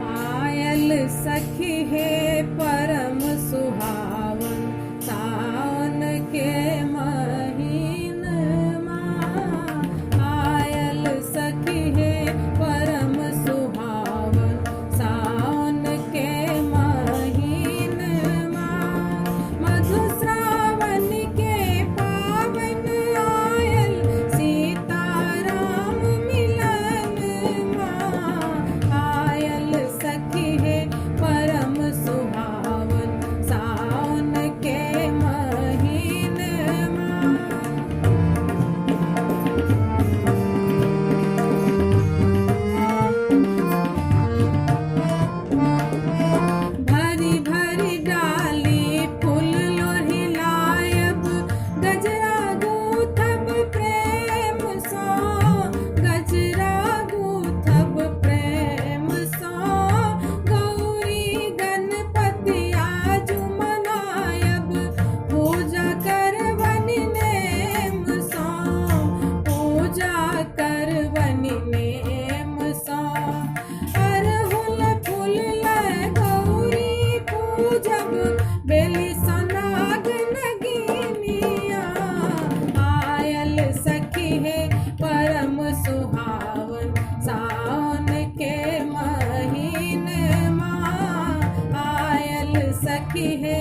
Oil सखी है परम सुहावन सावन के महीनमा। आयल सखी है परम सुहावन सावन के महीनमा। मधु श्रावण के पावन आयल सीताराम मिलनमा। आयल सखी है परम सुहावन सावन के महीनमा। भरी भरी डाली फूल लोहिलायब गजरा गूथब प्रेम सो। गजरा गूथब प्रेम सो। गौरी गणपति आजु मनायब पूजा करवनि नेम सो। पूजा करवनि नेम सो। अरहुल फूल लय गौरी पूजब बेली सनाग नगीनिया। आयल सखी है परम सुहावन सावन के महीनमा। आयल सखी है